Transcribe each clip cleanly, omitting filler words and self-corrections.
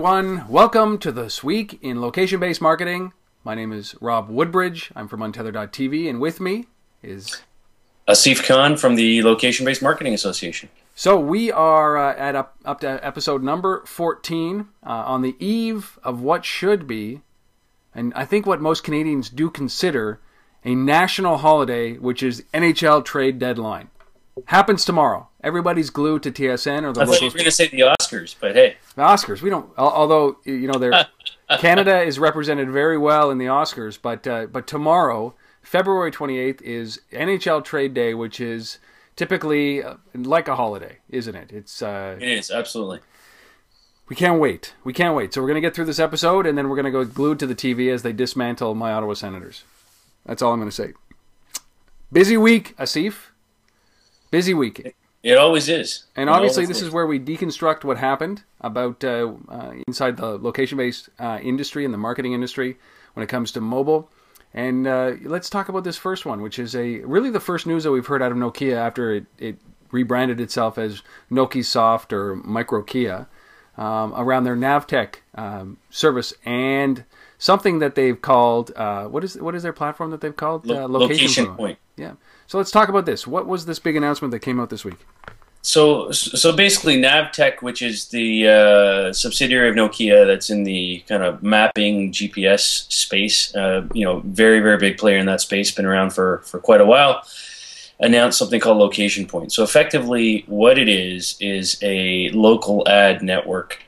everyone. Welcome to this week in location-based marketing. My name is Rob Woodbridge. I'm from Untether.tv, and with me is Asif Khan from the Location-Based Marketing Association. So we are up to episode number 14 on the eve of what should be, and I think what most Canadians do consider, a national holiday, which is NHL trade deadline. Happens tomorrow. Everybody's glued to TSN or the I thought you were going to say the Oscars, but hey. The Oscars, we don't, although, you know, Canada is represented very well in the Oscars, but tomorrow, February 28th, is NHL Trade Day, which is typically like a holiday, isn't it? It is, absolutely. We can't wait. We can't wait. So we're going to get through this episode, and then we're going to go glued to the TV as they dismantle my Ottawa Senators. That's all I'm going to say. Busy week, Asif. Busy week. It always is. And obviously this is where we deconstruct what happened about inside the location-based industry and the marketing industry when it comes to mobile. And let's talk about this first one, which is really the first news that we've heard out of Nokia after it rebranded itself as NokiSoft or MicroKia around their Navtech service and something that they've called, what is their platform that they've called? Location Point. Yeah. So let's talk about this. What was this big announcement that came out this week? So basically Navtech, which is the subsidiary of Nokia that's in the kind of mapping GPS space, very, very big player in that space, been around for quite a while, announced something called Location Point. So effectively what it is a local ad network.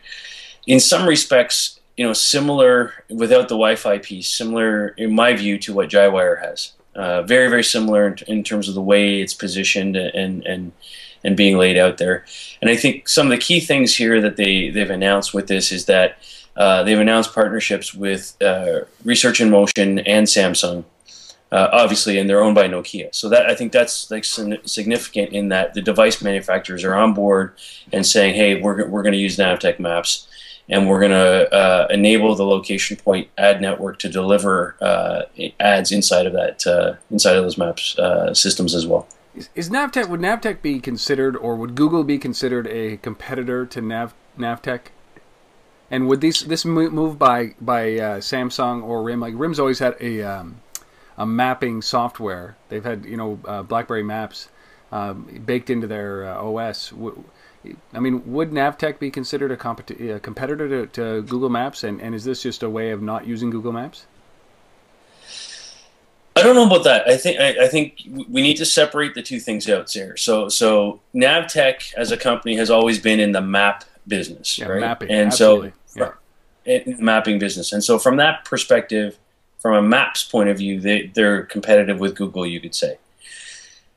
In some respects, similar, without the Wi-Fi piece, similar in my view to what Jaywire has. Very, very similar in terms of the way it's positioned and being laid out there. And I think some of the key things here that they've announced with this is that they've announced partnerships with Research in Motion and Samsung, obviously, and they're owned by Nokia. So that I think that's like significant in that the device manufacturers are on board and saying, hey, we're going to use Navtech maps. And we're going to enable the Location Point ad network to deliver ads inside of that inside of those maps systems as well. Would Navtech be considered, or would Google be considered a competitor to Navtech? And would this move by Samsung or RIM? Like RIM's always had a mapping software. They've had BlackBerry Maps baked into their OS. I mean, would Navtech be considered a competitor to Google Maps? And is this just a way of not using Google Maps? I don't know about that. I think we need to separate the two things out here. So Navtech as a company has always been in the map business, right? Mapping, and absolutely. in the mapping business. And so from that perspective, from a maps point of view, they're competitive with Google, you could say.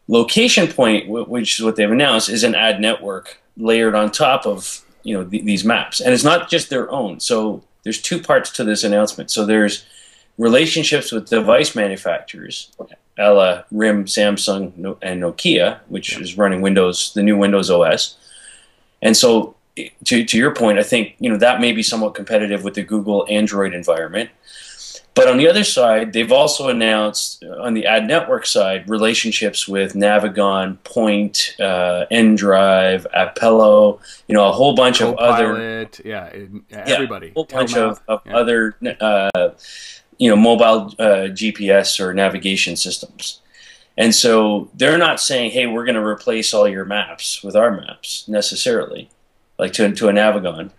Location Point, which is what they've announced, is an ad network layered on top of these maps, and it's not just their own. So there's two parts to this announcement. So there's relationships with device manufacturers, a la RIM, Samsung, and Nokia, which is running Windows, the new Windows OS. And so, to your point, I think that may be somewhat competitive with the Google Android environment. But on the other side, they've also announced, on the ad network side, relationships with Navigon, Point, nDrive, Appello, a whole bunch of other... everybody. A whole bunch of other mobile GPS or navigation systems. And so they're not saying, hey, we're going to replace all your maps with our maps, necessarily, like to a Navigon.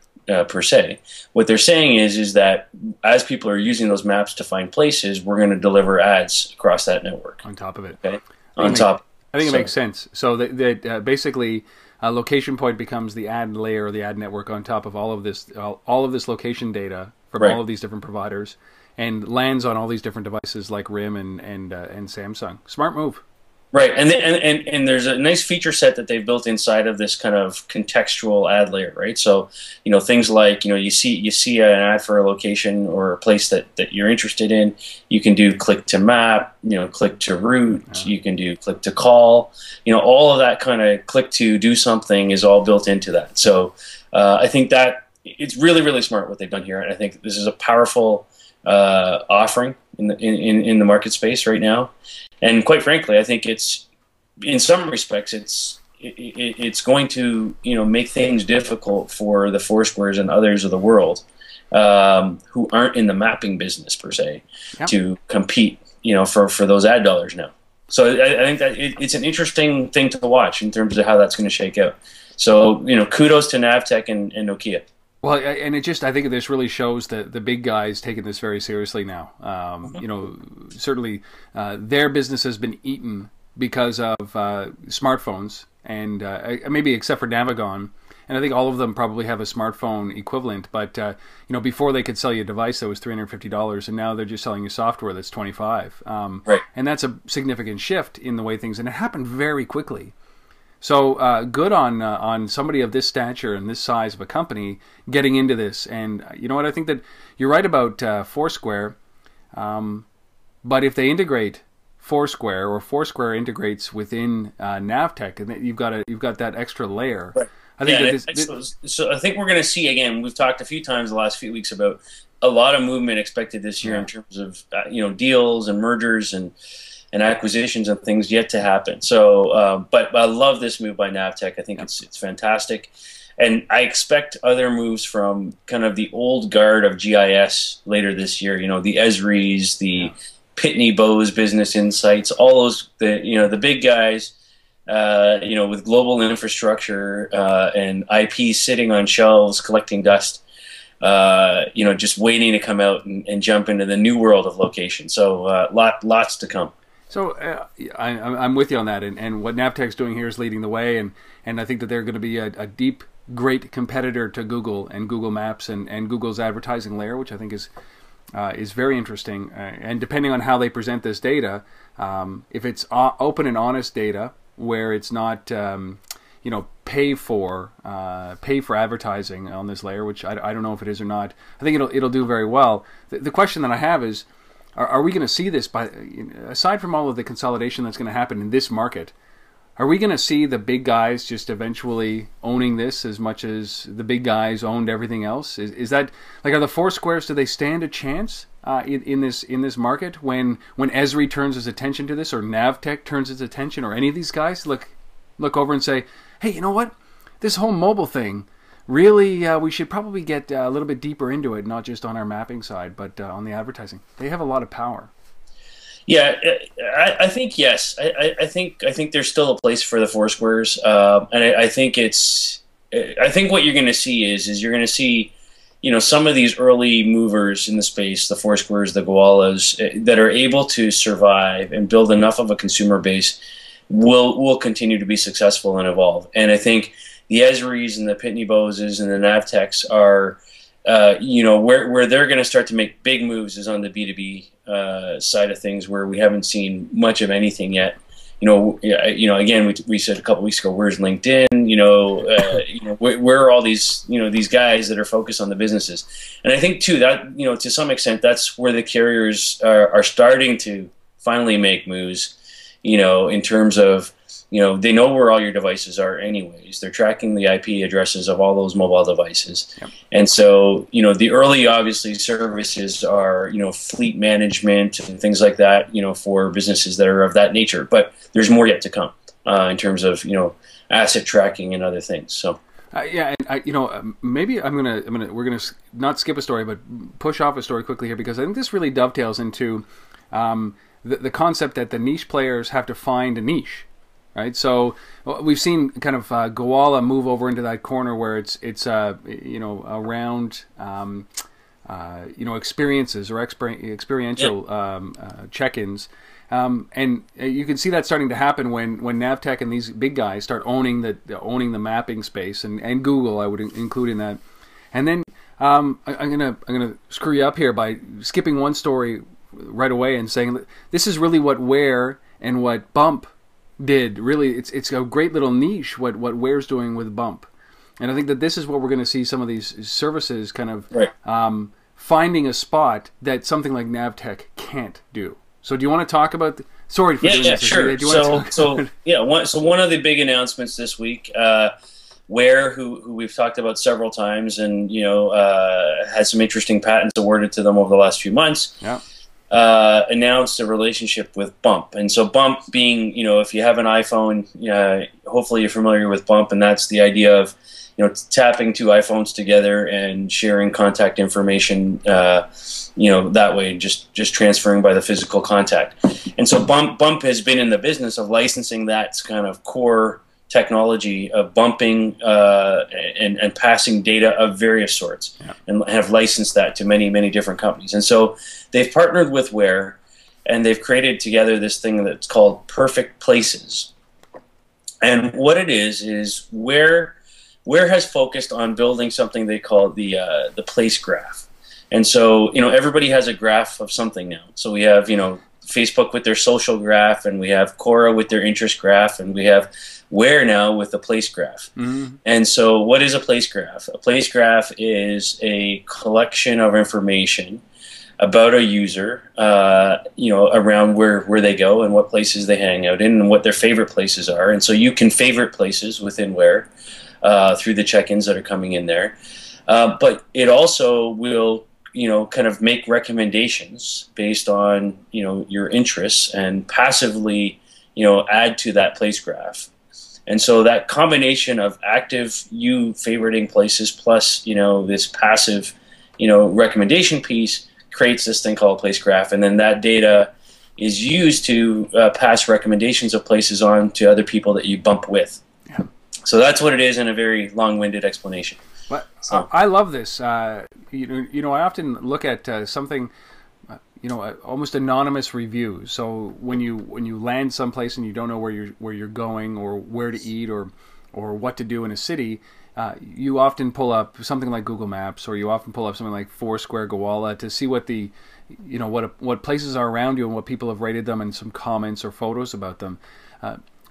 Per se. What they're saying is that as people are using those maps to find places, we're going to deliver ads across that network. On top of it. Okay? I think it makes sense. So that basically Location Point becomes the ad layer or the ad network on top of all of this location data from all of these different providers and lands on all these different devices like RIM and Samsung. Smart move. Right, and there's a nice feature set that they've built inside of this kind of contextual ad layer, right? So, things like, you see an ad for a location or a place that you're interested in, you can do click to map, click to route, you can do click to call, all of that kind of click to do something is all built into that. So, I think that it's really, really smart what they've done here, and I think this is a powerful offering in the market space right now. And quite frankly, I think it's, in some respects, it's it's going to make things difficult for the Foursquares and others of the world who aren't in the mapping business per se to compete for those ad dollars now. So I think that it's an interesting thing to watch in terms of how that's going to shake out. So kudos to Navtech and Nokia. Well, and I think this really shows that the big guys taking this very seriously now. Certainly their business has been eaten because of smartphones, and maybe except for Navigon. And I think all of them probably have a smartphone equivalent. But before they could sell you a device that was $350, and now they're just selling you software that's $25. Right. And that's a significant shift in the way things, and it happened very quickly. So good on somebody of this stature and this size of a company getting into this. And you know what? I think that you're right about Foursquare. But if they integrate Foursquare, or Foursquare integrates within Navtech, and you've got that extra layer. Right. I think so I think we're going to see, again, we've talked a few times the last few weeks about a lot of movement expected this year in terms of deals and mergers and acquisitions and things yet to happen. So, but I love this move by Navtech. I think it's fantastic, and I expect other moves from kind of the old guard of GIS later this year. The Esris, the Pitney Bowes Business Insights, all those the big guys. With global infrastructure and IP sitting on shelves collecting dust, just waiting to come out and jump into the new world of location. So lots to come. So I'm with you on that, and what Navtech's doing here is leading the way, and I think that they're going to be a deep, great competitor to Google and Google Maps and Google's advertising layer, which I think is very interesting. And depending on how they present this data, if it's open and honest data, where it's not pay for advertising on this layer, which I don't know if it is or not. I think it'll do very well. The question that I have is, are we going to see this, aside from all of the consolidation that's going to happen in this market, are we going to see the big guys just eventually owning this as much as the big guys owned everything else? Is that, like, are the Foursquares, do they stand a chance in this market when Esri turns his attention to this, or Navtech turns its attention, or any of these guys look over and say, hey, you know what? This whole mobile thing, really, we should probably get a little bit deeper into it, not just on our mapping side, but on the advertising. They have a lot of power. Yeah, I think yes. I think there's still a place for the Foursquares, and I think I think what you're going to see is you're going to see, some of these early movers in the space, the Foursquares, the Goalas, that are able to survive and build enough of a consumer base, will continue to be successful and evolve. And I think the Esris and the Pitney Bowes and the Navtechs are, where they're going to start to make big moves is on the B2B side of things, where we haven't seen much of anything yet. Again, we said a couple weeks ago, where's LinkedIn? Where are all these these guys that are focused on the businesses? And I think too that to some extent that's where the carriers are starting to finally make moves. In terms of they know where all your devices are anyways. They're tracking the IP addresses of all those mobile devices. Yep. And so, the early, obviously, services are, fleet management and things like that, for businesses that are of that nature. But there's more yet to come in terms of, asset tracking and other things. So. Maybe we're gonna not skip a story, but push off a story quickly here, because I think this really dovetails into the concept that the niche players have to find a niche. Right, so we've seen kind of Goala move over into that corner where it's around experiences or experiential check-ins, and you can see that starting to happen when Navtech and these big guys start owning the mapping space, and Google I would include in that. And then I'm gonna screw you up here by skipping one story right away and saying that this is really what Wear and what Bump did. Really, it's a great little niche what Wear's doing with Bump, and I think that this is what we're going to see some of these services kind of finding a spot that something like Navtech can't do. So do you want to talk about? Sorry for doing this. Sure. So one of the big announcements this week, Wear, who we've talked about several times, and had some interesting patents awarded to them over the last few months. Yeah. announced a relationship with Bump. And so Bump being, if you have an iPhone, hopefully you're familiar with Bump, and that's the idea of, tapping two iPhones together and sharing contact information, that way, just transferring by the physical contact. And so Bump has been in the business of licensing that kind of core technology of bumping and passing data of various sorts, and have licensed that to many, many different companies. And so they've partnered with Where, and they've created together this thing that's called Perfect Places. And what it is Where has focused on building something they call the place graph. And so, everybody has a graph of something now. So we have, Facebook with their social graph, and we have Quora with their interest graph, and we have Where now with the place graph. Mm-hmm. And so what is a place graph? A place graph is a collection of information about a user, around where they go and what places they hang out in and what their favorite places are. And so you can favorite places within Where through the check-ins that are coming in there. But it also will, kind of make recommendations based on, your interests, and passively, add to that place graph. And so that combination of active you favoriting places plus, this passive, recommendation piece creates this thing called a place graph. And then that data is used to pass recommendations of places on to other people that you bump with. Yeah. So that's what it is in a very long-winded explanation. But I love this. I often look at something, almost anonymous reviews. So when you land someplace and you don't know where you're going, or where to eat, or what to do in a city, you often pull up something like Google Maps, or you often pull up something like Foursquare, Gowalla, to see what the what places are around you and what people have rated them, and some comments or photos about them.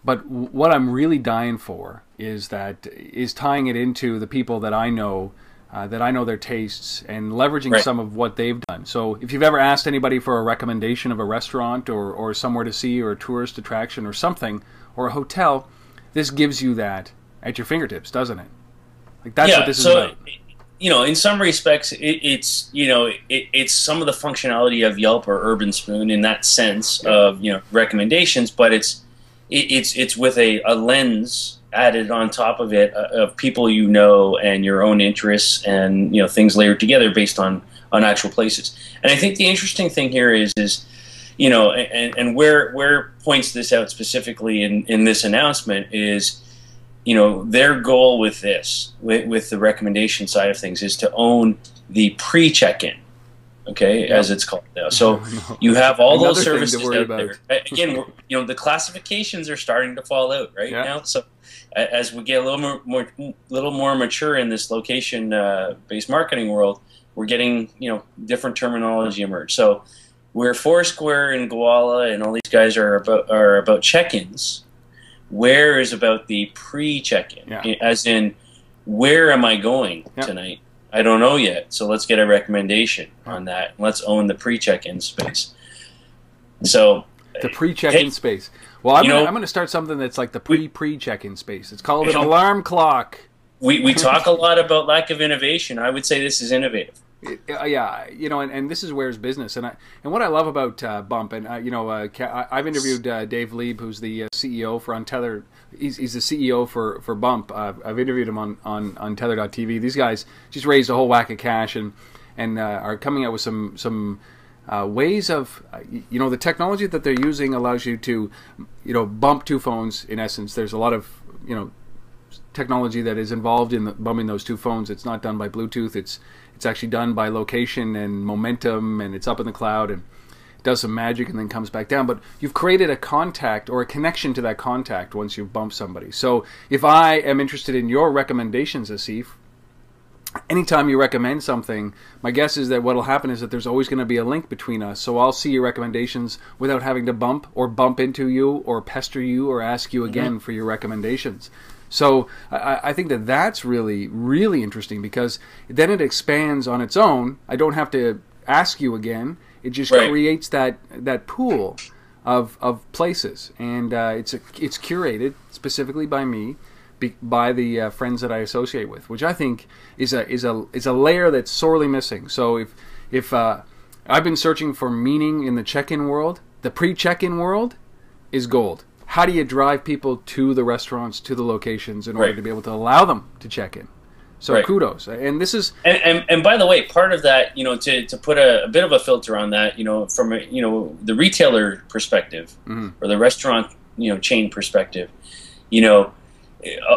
But what I'm really dying for is tying it into the people that I know their tastes, and leveraging some of what they've done. So if you've ever asked anybody for a recommendation of a restaurant, or somewhere to see, or a tourist attraction, or something, or a hotel, this gives you that at your fingertips, doesn't it? Like, that's what this is about. In some respects, it's some of the functionality of Yelp or Urban Spoon in that sense of recommendations, but it's with a lens added on top of it of people and your own interests, and things layered together based on actual places. And I think the interesting thing here is and where points this out specifically in this announcement is, their goal with this, with the recommendation side of things, is to own the pre-check-in. Okay, as it's called now. So you have all those services out there. Again, the classifications are starting to fall out now. So as we get a little more mature in this location-based marketing world, we're getting different terminology emerge. So where Foursquare and Gowalla and all these guys are about check-ins, Where is about the pre-check-in, as in, where am I going tonight? I don't know yet, so let's get a recommendation on that. Let's own the pre-check-in space. So the pre-check-in space. Well, I'm going to start something that's like the pre-check-in space. It's called an alarm clock. We talk a lot about lack of innovation. I would say this is innovative. And this is Where's business, and what I love about Bump, and I've interviewed Dave Lieb, who's the CEO for Untethered. He's the CEO for Bump. I've interviewed him on Tether.tv. These guys just raised a whole whack of cash, and are coming out with some ways of the technology that they're using allows you to bump two phones. In essence, there's a lot of technology that is involved in bumping those two phones. It's not done by Bluetooth. It's actually done by location and momentum, and it's up in the cloud, and it does some magic and then comes back down. But you've created a contact or a connection to that contact once you've bumped somebody. So if I am interested in your recommendations, Asif, anytime you recommend something, my guess is that what will happen is that there's always going to be a link between us. So I'll see your recommendations without having to bump into you or pester you or ask you again for your recommendations. So I think that that's really, really interesting, because then it expands on its own. I don't have to ask you again. It just creates that pool of places, and it's curated specifically by me, by the friends that I associate with, which I think is a layer that's sorely missing. So if I've been searching for meaning in the check-in world. The pre-check-in world is gold. How do you drive people to the restaurants, to the locations, in order to be able to allow them to check in? So kudos. And this is and by the way, part of that, to put a bit of a filter on that, from the retailer perspective or the restaurant chain perspective,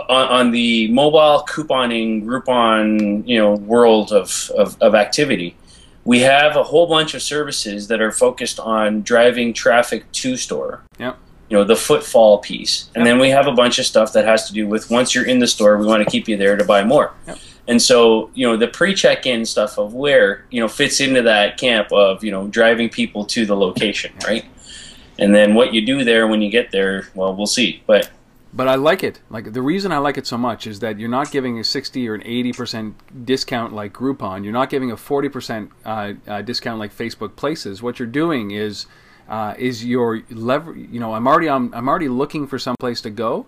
on the mobile couponing, Groupon, world of activity, we have a whole bunch of services that are focused on driving traffic to store. Yep. The footfall piece. And then we have a bunch of stuff that has to do with once you're in the store, we want to keep you there to buy more. Yep. And so, the pre-check-in stuff of where, fits into that camp of, driving people to the location, right? And then what you do there when you get there, well, we'll see. But I like it. Like, the reason I like it so much is that you're not giving a 60 or an 80% discount like Groupon. You're not giving a 40% discount like Facebook Places. What you're doing is your lever. I'm already looking for some place to go.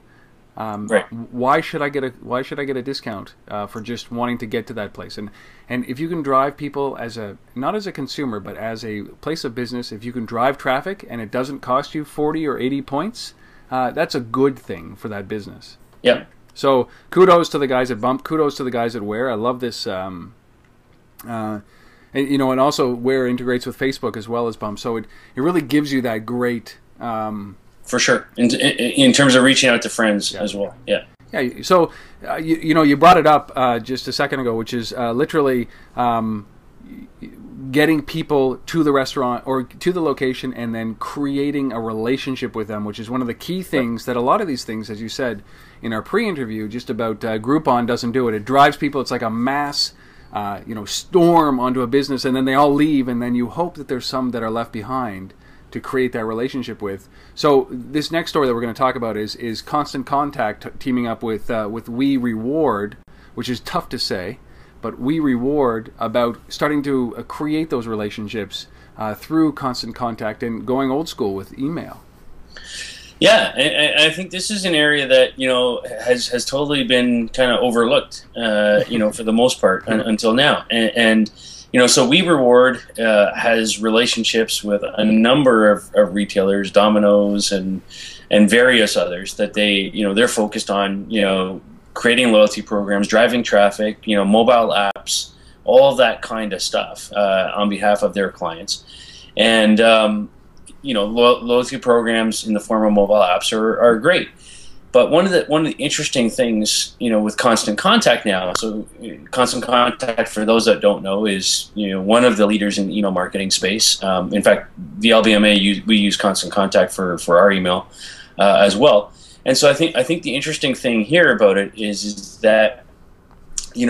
Why should I get a discount for just wanting to get to that place? And if you can drive people not as a consumer, but as a place of business, if you can drive traffic and it doesn't cost you 40 or 80 points, that's a good thing for that business. Yeah. So kudos to the guys at Bump. Kudos to the guys at Where. I love this. And also Where integrates with Facebook as well as Bump. So it really gives you that great. For sure, in terms of reaching out to friends as well. Yeah. Yeah. So you brought it up just a second ago, which is literally getting people to the restaurant or to the location and then creating a relationship with them, which is one of the key things that a lot of these things, as you said in our pre-interview, just about Groupon doesn't do it. It drives people. It's like a mass, storm onto a business, and then they all leave, and then you hope that there's some that are left behind to create that relationship with. So this next story that we're going to talk about is Constant Contact teaming up with We Reward, which is tough to say, but We Reward, about starting to create those relationships through Constant Contact and going old school with email. Yeah, and I think this is an area that has totally been kind of overlooked, for the most part until now, and so We Reward has relationships with a number of retailers, Domino's and various others that they're focused on, creating loyalty programs, driving traffic, mobile apps, all of that kind of stuff on behalf of their clients. And, loyalty programs in the form of mobile apps are great. But one of the interesting things, with Constant Contact now, so Constant Contact, for those that don't know, is one of the leaders in the email marketing space. In fact, the LBMA, we use Constant Contact for our email as well. And so I think the interesting thing here about it is that you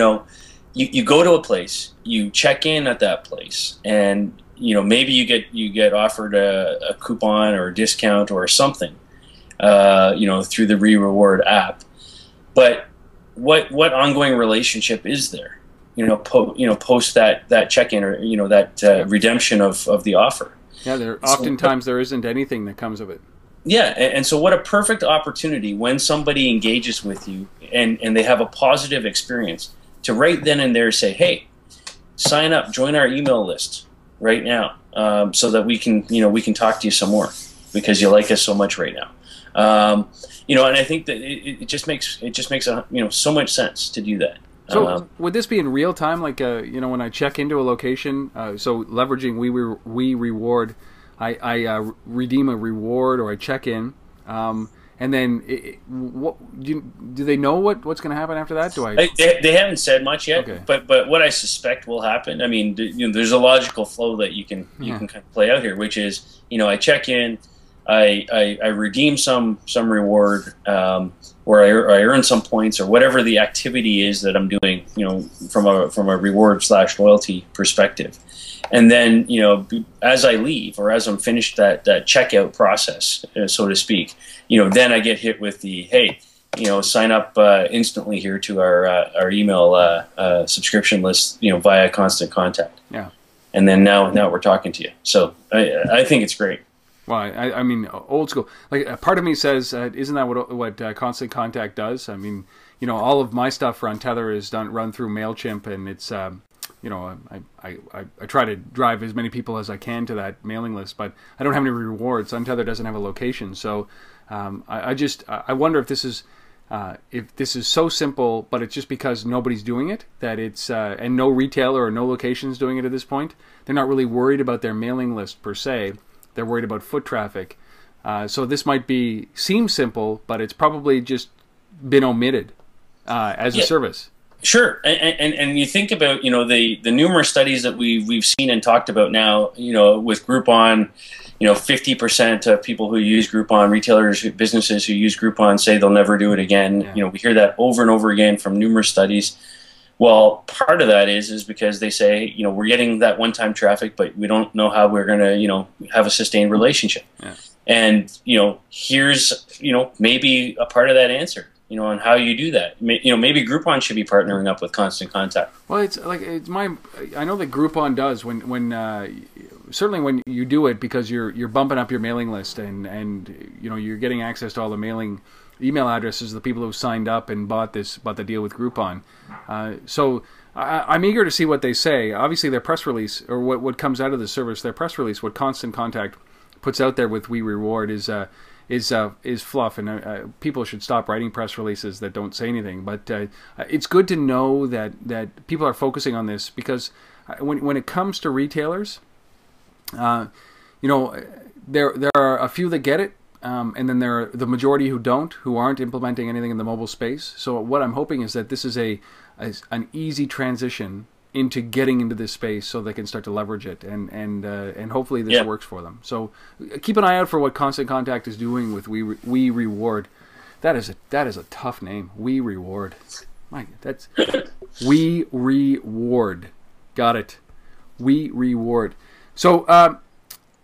go to a place, you check in at that place, and maybe you get offered a coupon or a discount or something. Through the Reward app, but what ongoing relationship is there? Post that check-in or that redemption of the offer. Yeah, oftentimes there isn't anything that comes of it. Yeah, and so what a perfect opportunity when somebody engages with you and they have a positive experience to right then and there say, hey, sign up, join our email list right now, so that we can talk to you some more because you like us so much right now. And I think that it just makes so much sense to do that. So would this be in real time? Like, when I check into a location, so leveraging We Reward, I redeem a reward or I check in, and then do they know what's going to happen after that? They haven't said much yet, okay. but what I suspect will happen. I mean, there's a logical flow that you can kind of play out here, which is I check in. I redeem some reward, or I earn some points, or whatever the activity is that I'm doing, from a reward / loyalty perspective, and then as I leave or as I'm finished that checkout process, so to speak, then I get hit with the hey, sign up instantly here to our email subscription list, via Constant Contact. Yeah, and then now we're talking to you. So I think it's great. Well, I mean, old school. Like, a part of me says, isn't that what Constant Contact does? I mean, all of my stuff on Tether is run through MailChimp, and it's you know, I try to drive as many people as I can to that mailing list, but I don't have any rewards. Untether doesn't have a location, so I wonder if this is so simple, but it's just because nobody's doing it, that it's and no retailer or no location is doing it at this point. They're not really worried about their mailing list per se. They're worried about foot traffic. So this might seem simple, but it's probably just been omitted as a service. Sure, and you think about, you know, the numerous studies that we've seen and talked about now, you know, with Groupon, you know, 50% of people who use Groupon, retailers, businesses who use Groupon say they'll never do it again. Yeah. You know, we hear that over and over again from numerous studies. Well, part of that is because they say, you know, we're getting that one-time traffic, but we don't know how we're going to, you know, have a sustained relationship. Yeah. And, you know, here's, you know, maybe a part of that answer, you know, on how you do that. You know, maybe Groupon should be partnering up with Constant Contact. Well, I know that Groupon does certainly when you do it, because you're bumping up your mailing list and you know, you're getting access to all the email addresses of the people who signed up and bought the deal with Groupon. So I'm eager to see what they say. Obviously, their press release, or what comes out of the service, their press release, what Constant Contact puts out there with We Reward is fluff, and people should stop writing press releases that don't say anything. But it's good to know that people are focusing on this, because when it comes to retailers, you know, there are a few that get it, and then there are the majority who don't, who aren't implementing anything in the mobile space. So what I'm hoping is that this is an easy transition into getting into this space, so they can start to leverage it, and hopefully this works for them. So keep an eye out for what Constant Contact is doing with We Reward. That is a tough name. We Reward. That's We Reward. Got it. We Reward. So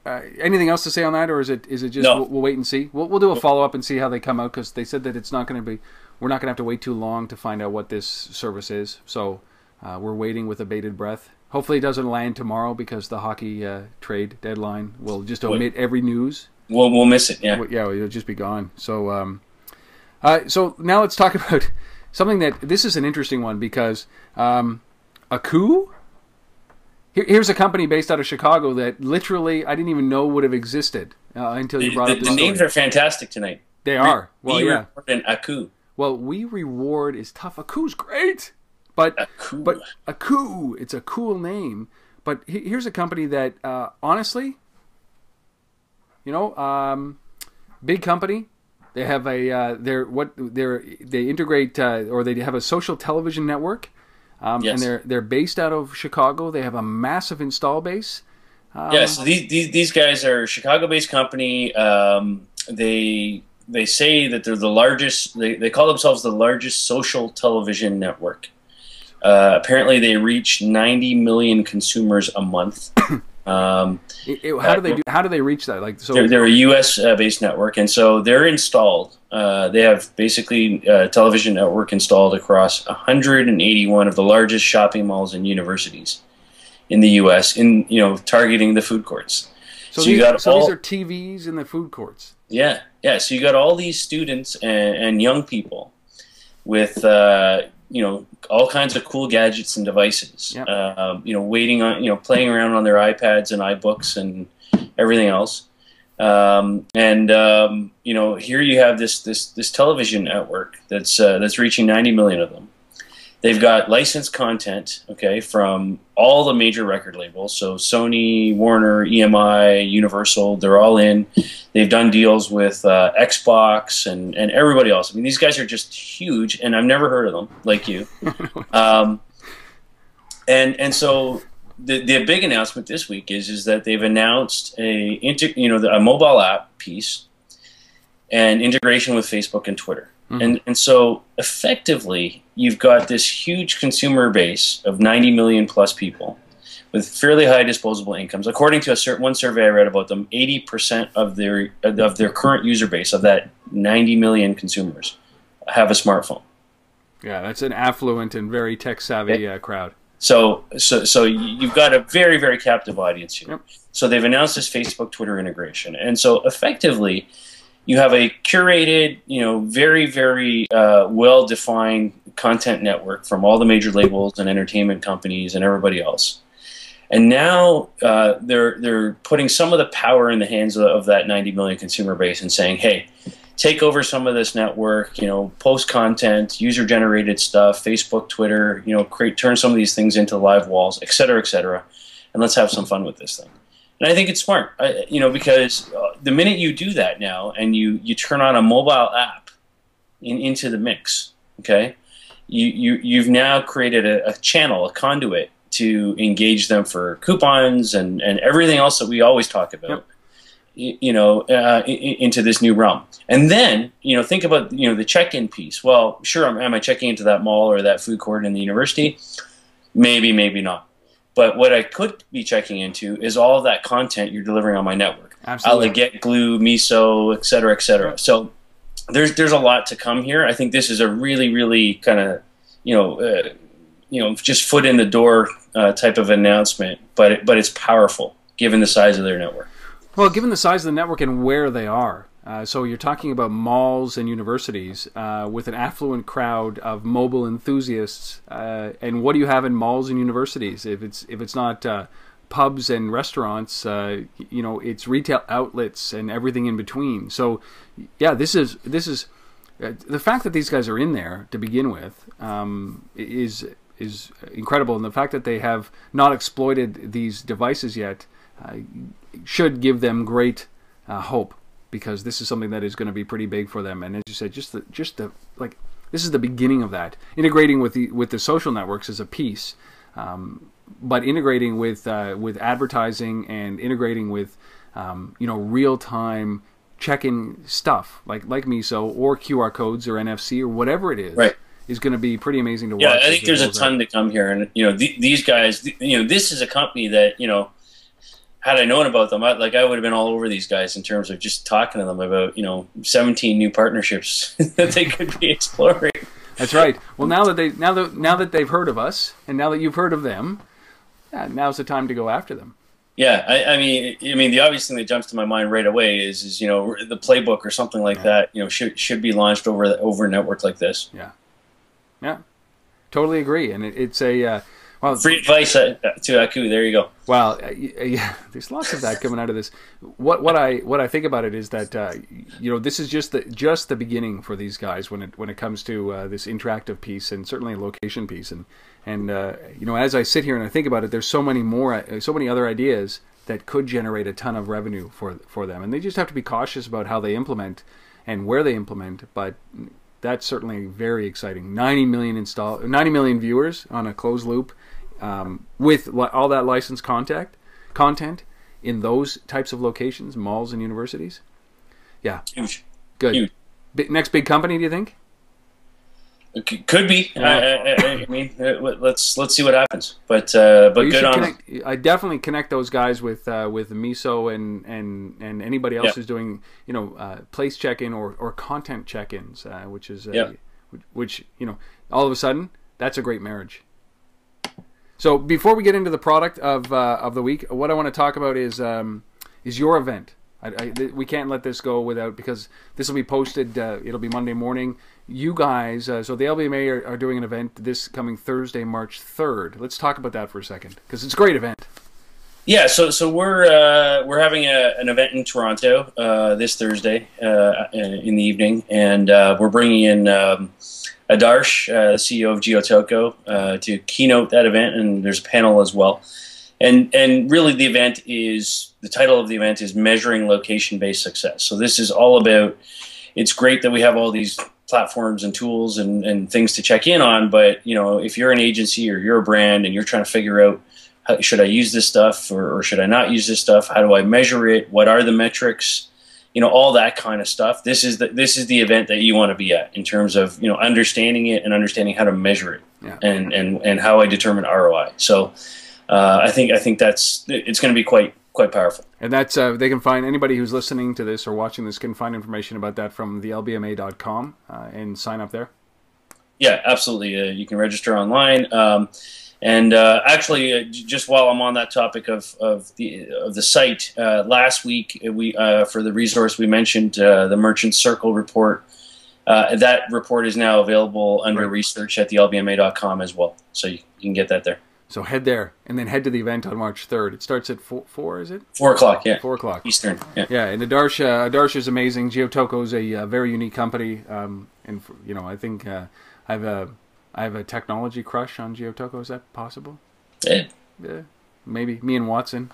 anything else to say on that, or is it just no. we'll wait and see? We'll do a follow up and see how they come out, because they said that it's not going to be. We're not going to have to wait too long to find out what this service is. So. We're waiting with a bated breath. Hopefully it doesn't land tomorrow, because the hockey trade deadline will just omit every news. We'll miss it, yeah. Yeah, it'll just be gone. So so now let's talk about something this is an interesting one, because Akoo? Here's a company based out of Chicago that literally I didn't even know would have existed until you brought up this story. The names are fantastic tonight. They are. We Reward and Akoo. Well, We Reward is tough. Akoo's great. But Akoo, it's a cool name. But here's a company that, honestly, you know, big company. They have they integrate or they have a social television network, yes. And they're based out of Chicago. They have a massive install base. Yes, these guys are a Chicago-based company. They say that they're the largest. They call themselves the largest social television network. Apparently, they reach 90 million consumers a month. How do they reach that? Like, so they're a U.S. Based network, and so they're installed. They have basically a television network installed across 181 of the largest shopping malls and universities in the U.S. Targeting the food courts. So these are TVs in the food courts. Yeah. So you got all these students and young people with all kinds of cool gadgets and devices. Yep. Waiting on, playing around on their iPads and iBooks and everything else. Here you have this television network that's reaching 90 million of them. They've got licensed content, from all the major record labels. So Sony, Warner, EMI, Universal, they're all in. They've done deals with Xbox and everybody else. I mean, these guys are just huge, and I've never heard of them, like you. And so the big announcement this week is that they've announced a mobile app piece and integration with Facebook and Twitter. Mm-hmm. And so effectively, you've got this huge consumer base of 90 million plus people with fairly high disposable incomes. According to one survey I read about them, 80% of their current user base, of that 90 million consumers, have a smartphone. Yeah, that's an affluent and very tech-savvy crowd. So you've got a very, very captive audience here. Yep. So they've announced this Facebook-Twitter integration. And so effectively, you have a curated, very, very well-defined content network from all the major labels and entertainment companies and everybody else. And now they're putting some of the power in the hands of that 90 million consumer base and saying, hey, take over some of this network, post content, user-generated stuff, Facebook, Twitter, turn some of these things into live walls, et cetera, and let's have some fun with this thing. And I think it's smart, because the minute you do that now and you turn on a mobile app into the mix, okay, you've now created a channel, a conduit to engage them for coupons and everything else that we always talk about. Yep. Into this new realm. And then, think about, the check-in piece. Well, sure, am I checking into that mall or that food court in the university? Maybe, maybe not. But what I could be checking into is all of that content you're delivering on my network. Absolutely. Get Glue, Miso, et cetera, et cetera. Right. So there's a lot to come here. I think this is a really, really kind of, just foot in the door type of announcement, but it's powerful given the size of their network. Well, given the size of the network and where they are, so you're talking about malls and universities with an affluent crowd of mobile enthusiasts. And what do you have in malls and universities? If it's not pubs and restaurants, it's retail outlets and everything in between. So, yeah, this is the fact that these guys are in there to begin with is incredible, and the fact that they have not exploited these devices yet should give them great hope, because this is something that is going to be pretty big for them. And as you said, this is the beginning of that. Integrating with the social networks is a piece, but integrating with advertising and integrating with real time check-in stuff like Miso or QR codes or NFC or whatever it is. Right. Is going to be pretty amazing to watch. Yeah, I think there's a ton to come here, and these guys, this is a company that had I known about them, I would have been all over these guys in terms of just talking to them about 17 new partnerships that they could be exploring. That's right. Well, now that they've heard of us, and now that you've heard of them, now's the time to go after them. Yeah, I mean, the obvious thing that jumps to my mind right away is the playbook or something like that. Should be launched over a network like this. Yeah, totally agree. And it's a free advice to Akoo. There you go. Well, yeah, there's lots of that coming out of this. What I think about it is that this is just the beginning for these guys when it comes to this interactive piece and certainly a location piece. And as I sit here and I think about it, there's so many other ideas that could generate a ton of revenue for them, and they just have to be cautious about how they implement and where they implement. But that's certainly very exciting. 90 million viewers on a closed loop, with all that licensed content in those types of locations, malls and universities. Yeah, huge, good. Huge. Next big company, do you think? Could be. I mean, let's see what happens. But good on them. I definitely connect those guys with Miso and anybody else who's doing place check-in or content check-ins, which is which all of a sudden that's a great marriage. So before we get into the product of the week, what I want to talk about is your event. We can't let this go without, because this will be posted. It'll be Monday morning. You guys, so the LBMA are doing an event this coming Thursday, March 3rd. Let's talk about that for a second, because it's a great event. Yeah, so we're having an event in Toronto this Thursday in the evening, and we're bringing in Adarsh, the CEO of Geotoko, to keynote that event, and there's a panel as well. And really the title of the event is Measuring Location-Based Success. So this is all about, it's great that we have all these platforms and tools and things to check in on, but if you're an agency or you're a brand and you're trying to figure out, should I use this stuff or should I not use this stuff? How do I measure it? What are the metrics? All that kind of stuff. This is the event that you want to be at in terms of understanding it and understanding how to measure it, and how I determine ROI. So I think it's going to be quite powerful. And that's they can find, anybody who's listening to this or watching this can find information about that from thelbma.com and sign up there. Yeah, absolutely. You can register online. And actually, just while I'm on that topic of the site, last week we for the resource we mentioned the Merchant Circle report That report is now available under research at the lbma.com as well. So you can get that there. So head there, and then head to the event on March 3rd. It starts at 4 is it? 4 o'clock, yeah. 4 o'clock. Eastern, yeah. Yeah, and Adarsh is amazing. Geotoko is a very unique company. And, I think I have a technology crush on Geotoko. Is that possible? Yeah. Yeah, maybe. Me and Watson.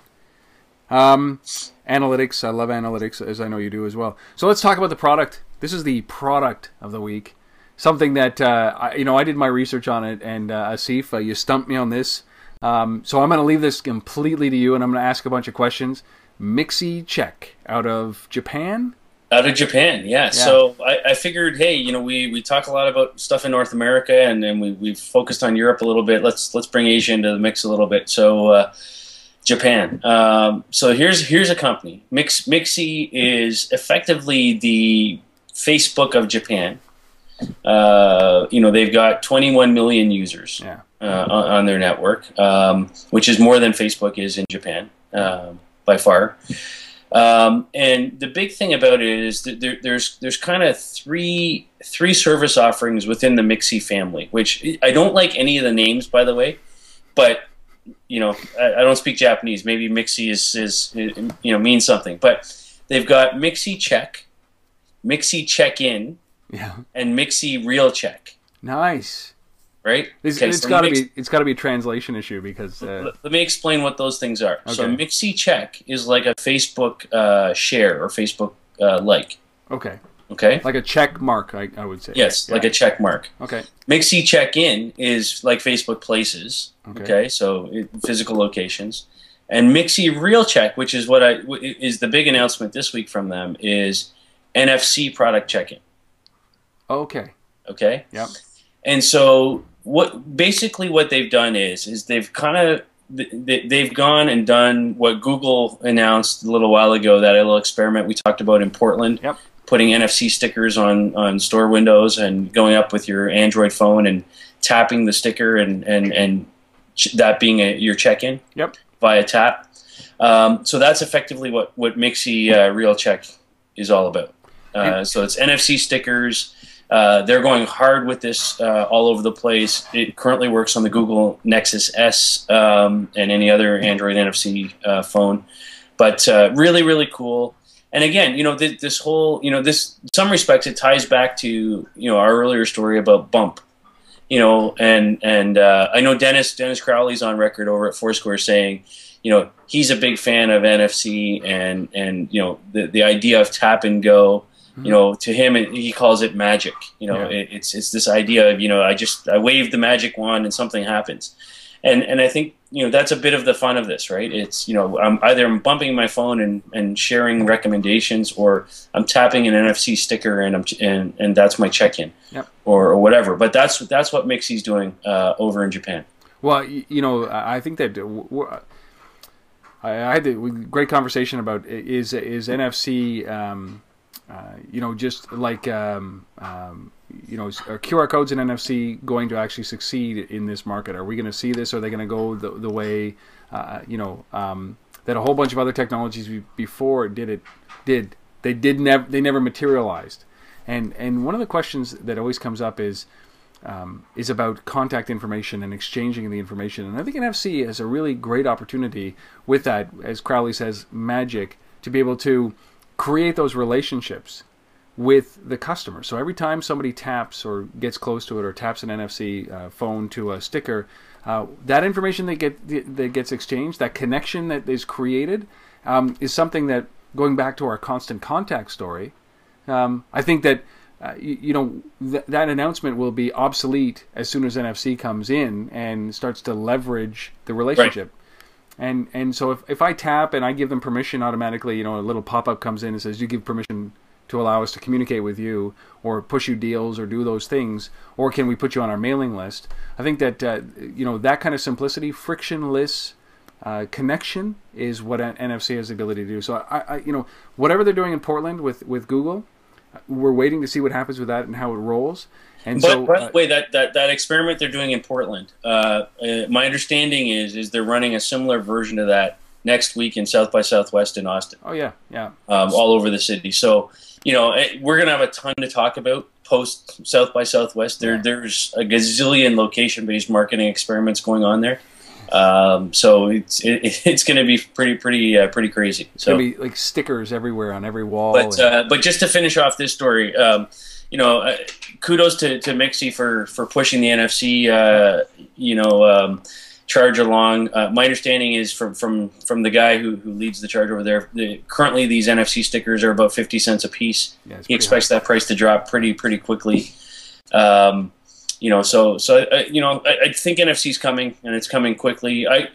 Analytics. I love analytics, as I know you do as well. So let's talk about the product. This is the product of the week. Something that, I did my research on it, and Asif, you stumped me on this. So I'm going to leave this completely to you, and I'm going to ask a bunch of questions. Mixi Check out of Japan? Out of Japan, yeah. So I figured, hey, we talk a lot about stuff in North America, and then we've focused on Europe a little bit. Let's bring Asia into the mix a little bit. So Japan. So here's a company. Mixi is effectively the Facebook of Japan. They've got 21 million users on their network, which is more than Facebook is in Japan by far. And the big thing about it is that there's kind of three service offerings within the Mixi family, which I don't like any of the names, by the way, but I don't speak Japanese. Maybe Mixi is means something, but they've got Mixi Check, Mixi Check-in, and Mixi Real Check. Nice. Right? It's got to be a translation issue because. Let me explain what those things are. Okay. So Mixi Check is like a Facebook share or Facebook like. Okay. Okay. Like a check mark, I would say. Yes, like a check mark. Okay. Mixi Check-in is like Facebook Places. Okay. So physical locations, and Mixi Real Check, which is is the big announcement this week from them, is NFC product check-in. Okay. Okay. Yep. And so what they've done is they've they've gone and done what Google announced a little while ago, that little experiment we talked about in Portland. Yep. Putting NFC stickers on store windows and going up with your Android phone and tapping the sticker and that being your check-in. Yep. Via tap. So that's effectively what Mixi Real Check is all about. So it's NFC stickers. They're going hard with this all over the place. It currently works on the Google Nexus S and any other Android NFC phone. But really, really cool. And again, this whole, in some respects, it ties back to, our earlier story about Bump. And I know Dennis Crowley's on record over at Foursquare saying, he's a big fan of NFC and the idea of tap and go. To him, he calls it magic. It's this idea of I wave the magic wand and something happens, and I think that's a bit of the fun of this, right? It's I'm bumping my phone and sharing recommendations, or I'm tapping an NFC sticker and that's my check-in, or whatever. But that's what Mixi's doing over in Japan. Well, I think that I had a great conversation about is NFC. Just like are QR codes and NFC going to actually succeed in this market? Are we going to see this? Are they going to go the way that a whole bunch of other technologies before did? They never materialized. And one of the questions that always comes up is about contact information and exchanging the information. And I think NFC has a really great opportunity with that, as Crowley says, magic, to be able to create those relationships with the customer. So every time somebody taps or gets close to it or taps an NFC phone to a sticker, that information that gets exchanged, that connection that is created, is something that, going back to our constant contact story, I think that that announcement will be obsolete as soon as NFC comes in and starts to leverage the relationship. Right. And so if I tap and I give them permission automatically, a little pop-up comes in and says, you give permission to allow us to communicate with you or push you deals or do those things, or can we put you on our mailing list? I think that, that kind of simplicity, frictionless connection is what NFC has the ability to do. So, I whatever they're doing in Portland with Google, we're waiting to see what happens with that and how it rolls. And by the way, that experiment they're doing in Portland, my understanding is they're running a similar version of that next week in South by Southwest in Austin. Oh yeah, yeah. All over the city. So, we're going to have a ton to talk about post South by Southwest. There's a gazillion location-based marketing experiments going on there. So it's going to be pretty crazy. It's going to be like stickers everywhere on every wall. But just to finish off this story, kudos to Mixie for pushing the NFC, charge along. My understanding is from the guy who leads the charge over there. Currently, these NFC stickers are about 50 cents a piece. Yeah, he expects that price to drop pretty quickly. I think NFC's coming, and it's coming quickly. I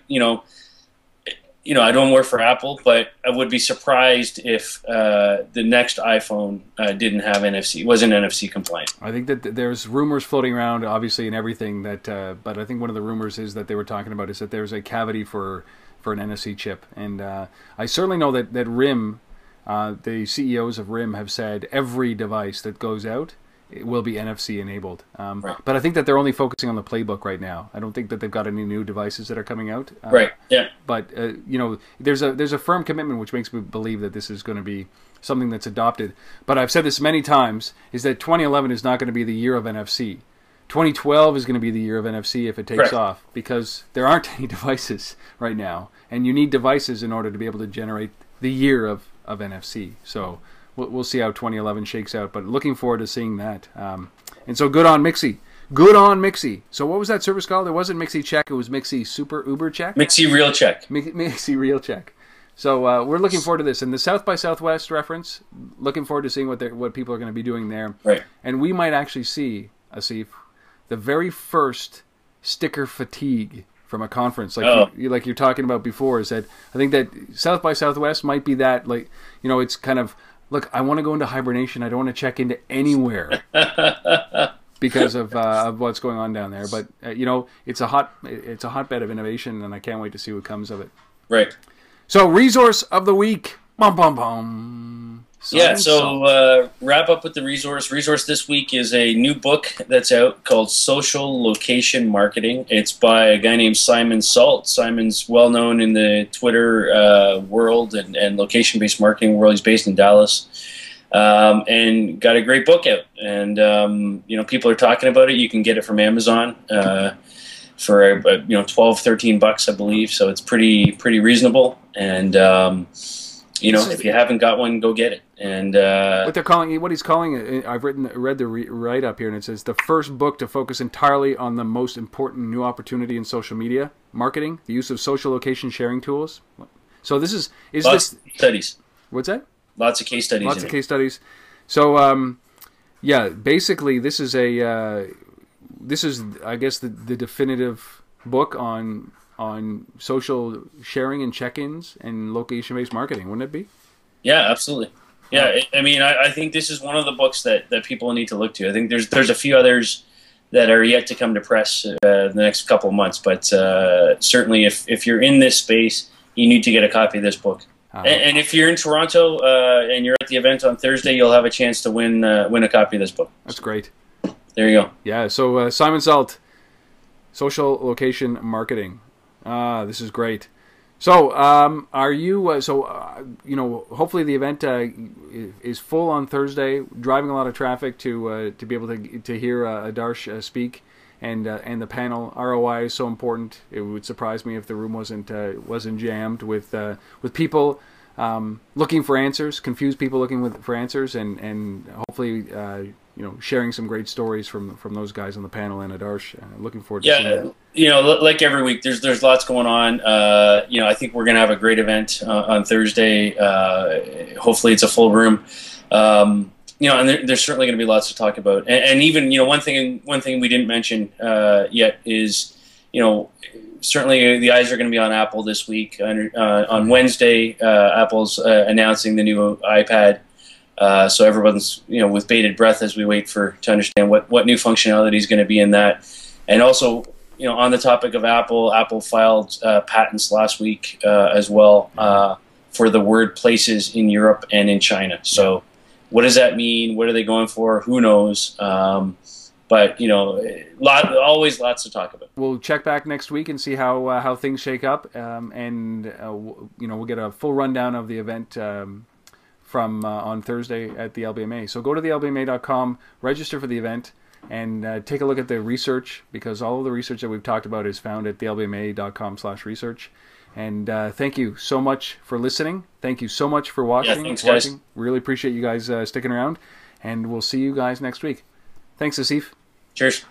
don't work for Apple, but I would be surprised if the next iPhone didn't have NFC, wasn't NFC compliant. I think that there's rumors floating around, obviously, and everything that. But I think one of the rumors is that they were talking about is that there's a cavity for an NFC chip, and I certainly know that RIM, the CEOs of RIM, have said every device that goes out, it will be NFC enabled. Right. But I think that they're only focusing on the playbook right now. I don't think that they've got any new devices that are coming out. Right. Yeah. But there's a firm commitment which makes me believe that this is going to be something that's adopted. But I've said this many times: is that 2011 is not going to be the year of NFC. 2012 is going to be the year of NFC if it takes off, because there aren't any devices right now, and you need devices in order to be able to generate the year of NFC. So we'll see how 2011 shakes out, but looking forward to seeing that. And so good on Mixie. Good on Mixie. So what was that service called? It wasn't Mixie Check. It was Mixie Super Uber Check? Mixie Real Check. Mixie Real Check. So we're looking forward to this. And the South by Southwest reference, looking forward to seeing what people are going to be doing there. Right. And we might actually see, Asif, the very first sticker fatigue from a conference, like you're talking about before. Is that I think that South by Southwest might be that, it's kind of, look, I want to go into hibernation. I don't want to check into anywhere because of what's going on down there. But it's a hotbed of innovation, and I can't wait to see what comes of it. Right. So, resource of the week. Bum bum bum. Wrap up with the resource. Resource this week is a new book that's out called Social Location Marketing. It's by a guy named Simon Salt. Simon's well known in the Twitter world and location-based marketing world. He's based in Dallas, and got a great book out. And people are talking about it. You can get it from Amazon for $12-13, I believe. So it's pretty reasonable. And if you haven't got one, go get it. And what he's calling it, I've read the write up here, and it says the first book to focus entirely on the most important new opportunity in social media marketing, the use of social location sharing tools. So this is lots of studies. What's that? Lots of case studies. Lots of case studies. So basically this is I guess the definitive book on social sharing and check-ins and location-based marketing, wouldn't it be? Yeah, absolutely. Yeah, I think this is one of the books that people need to look to. I think there's a few others that are yet to come to press the next couple of months, but certainly if you're in this space, you need to get a copy of this book. And if you're in Toronto and you're at the event on Thursday, you'll have a chance to win a copy of this book. That's great. There you go. Yeah, so Simon Salt, Social Location Marketing. This is great. So, are you? Hopefully the event is full on Thursday. Driving a lot of traffic to be able to hear Adarsh speak, and the panel. ROI is so important. It would surprise me if the room wasn't jammed with people looking for answers, confused people looking for answers, and hopefully sharing some great stories from those guys on the panel and Adarsh. Looking forward to seeing that. Like every week, there's lots going on. I think we're going to have a great event on Thursday. Hopefully, it's a full room. And there's certainly going to be lots to talk about. And even one thing we didn't mention yet is certainly the eyes are going to be on Apple this week. On Wednesday, Apple's announcing the new iPad. So everyone's with bated breath as we wait to understand what new functionality is going to be in that. And also, on the topic of Apple filed patents last week as well for the word places in Europe and in China. So what does that mean? What are they going for? Who knows? But always lots to talk about. we'll check back next week and see how things shake up, and we'll get a full rundown of the event from on Thursday at the LBMA. So go to the LBMA.com, register for the event, and take a look at the research, because all of the research that we've talked about is found at the LBMA.com/research. And thank you so much for listening. Thank you so much for watching. Yeah, thanks, guys. Really appreciate you guys sticking around, and we'll see you guys next week. Thanks, Asif. Cheers.